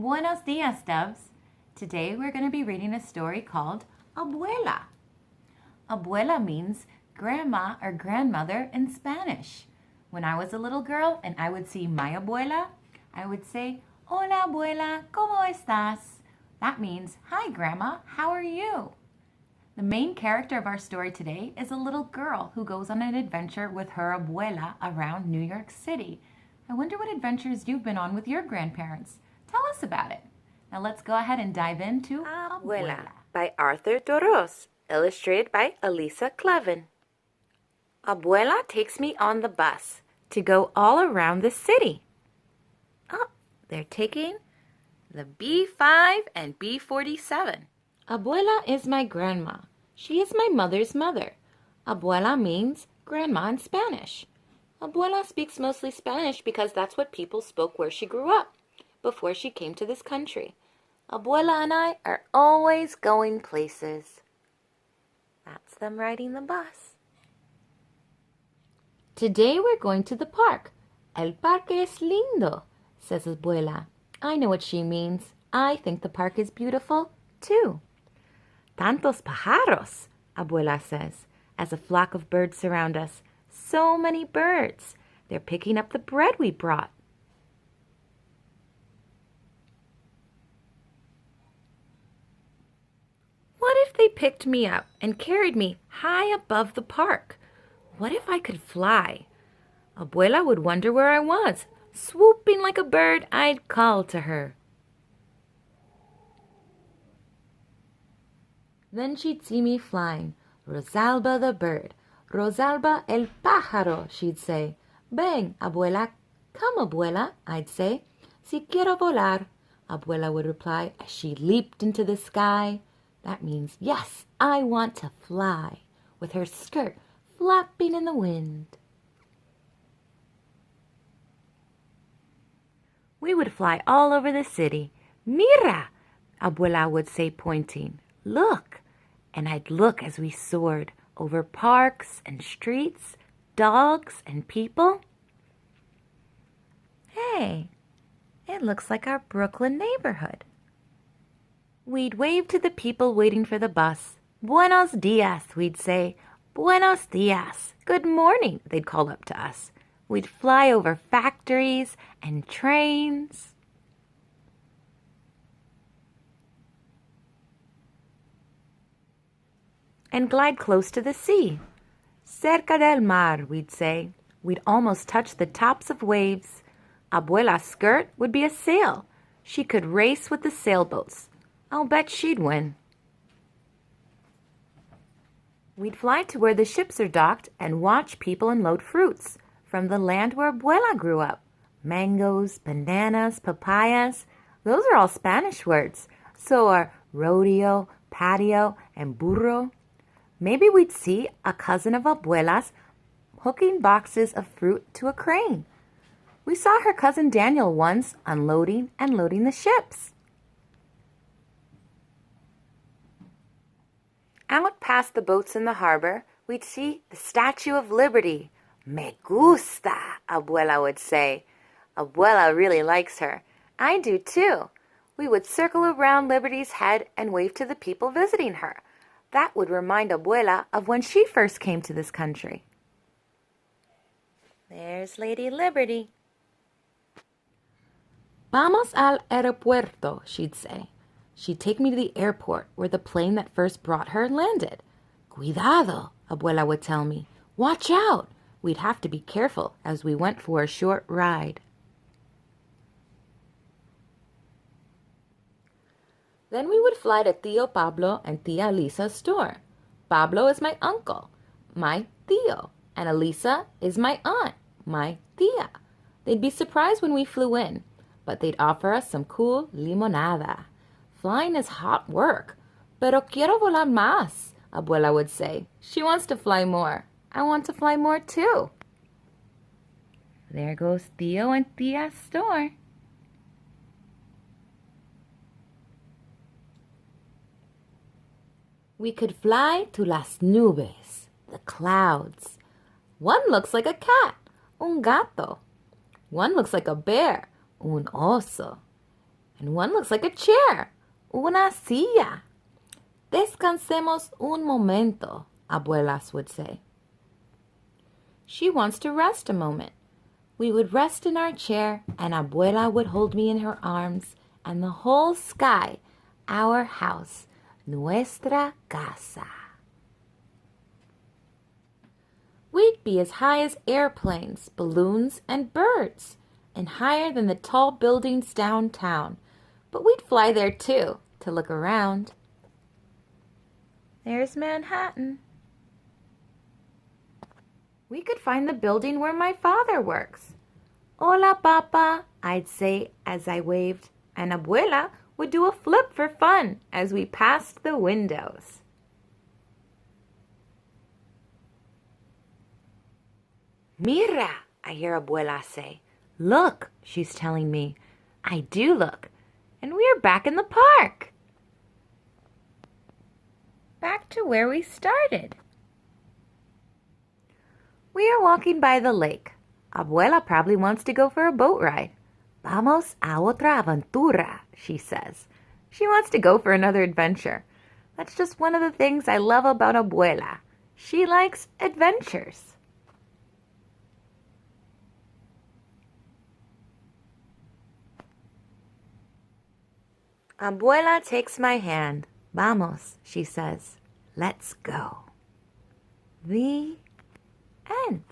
Buenos dias, Doves. Today we're going to be reading a story called Abuela. Abuela means grandma or grandmother in Spanish. When I was a little girl and I would see my abuela, I would say, Hola, abuela, ¿cómo estás? That means, hi, grandma, how are you? The main character of our story today is a little girl who goes on an adventure with her abuela around New York City. I wonder what adventures you've been on with your grandparents. Tell us about it. Now let's go ahead and dive into Abuela by Arthur Doros, illustrated by Elisa Clevin. Abuela takes me on the bus to go all around the city. Oh, they're taking the B5 and B47. Abuela is my grandma. She is my mother's mother. Abuela means grandma in Spanish. Abuela speaks mostly Spanish because that's what people spoke where she grew up before she came to this country. Abuela and I are always going places. That's them riding the bus. Today we're going to the park. El parque es lindo, says Abuela. I know what she means. I think the park is beautiful, too. Tantos pájaros, Abuela says, as a flock of birds surround us. So many birds. They're picking up the bread we brought. What if they picked me up and carried me high above the park? What if I could fly? Abuela would wonder where I was. Swooping like a bird, I'd call to her. Then she'd see me flying. Rosalba the bird. Rosalba el pájaro, she'd say. Ven, abuela. Come, abuela, I'd say. Si quiero volar, Abuela would reply as she leaped into the sky. That means, yes, I want to fly, with her skirt flapping in the wind. We would fly all over the city. Mira, Abuela would say, pointing. Look. And I'd look as we soared over parks and streets, dogs and people. Hey, it looks like our Brooklyn neighborhood. We'd wave to the people waiting for the bus. Buenos dias, we'd say. Buenos dias. Good morning, they'd call up to us. We'd fly over factories and trains. And glide close to the sea. Cerca del mar, we'd say. We'd almost touch the tops of waves. Abuela's skirt would be a sail. She could race with the sailboats. I'll bet she'd win. We'd fly to where the ships are docked and watch people unload fruits from the land where Abuela grew up. Mangoes, bananas, papayas. Those are all Spanish words. So are rodeo, patio, and burro. Maybe we'd see a cousin of Abuela's hooking boxes of fruit to a crane. We saw her cousin Daniel once unloading and loading the ships. Out past the boats in the harbor, we'd see the Statue of Liberty. Me gusta, Abuela would say. Abuela really likes her. I do too. We would circle around Liberty's head and wave to the people visiting her. That would remind Abuela of when she first came to this country. There's Lady Liberty. Vamos al aeropuerto, she'd say. She'd take me to the airport where the plane that first brought her landed. Cuidado, Abuela would tell me. Watch out. We'd have to be careful as we went for a short ride. Then we would fly to Tío Pablo and Tía Elisa's store. Pablo is my uncle, my tío, and Elisa is my aunt, my tía. They'd be surprised when we flew in, but they'd offer us some cool limonada. Flying is hot work, pero quiero volar más, Abuela would say. She wants to fly more. I want to fly more too. There goes Tío and Tía's store. We could fly to las nubes, the clouds. One looks like a cat, un gato. One looks like a bear, un oso. And one looks like a chair. Una silla. Descansemos un momento, abuelas would say. She wants to rest a moment. We would rest in our chair, and Abuela would hold me in her arms, and the whole sky, our house, nuestra casa. We'd be as high as airplanes, balloons, and birds, and higher than the tall buildings downtown. But we'd fly there too, to look around. There's Manhattan. We could find the building where my father works. Hola, Papa, I'd say as I waved, and Abuela would do a flip for fun as we passed the windows. Mira, I hear Abuela say. Look, she's telling me. I do look, and we're back in the park. Back to where we started. We are walking by the lake. Abuela probably wants to go for a boat ride. Vamos a otra aventura, she says. She wants to go for another adventure. That's just one of the things I love about Abuela. She likes adventures. Abuela takes my hand. Vamos, she says. Let's go. The end.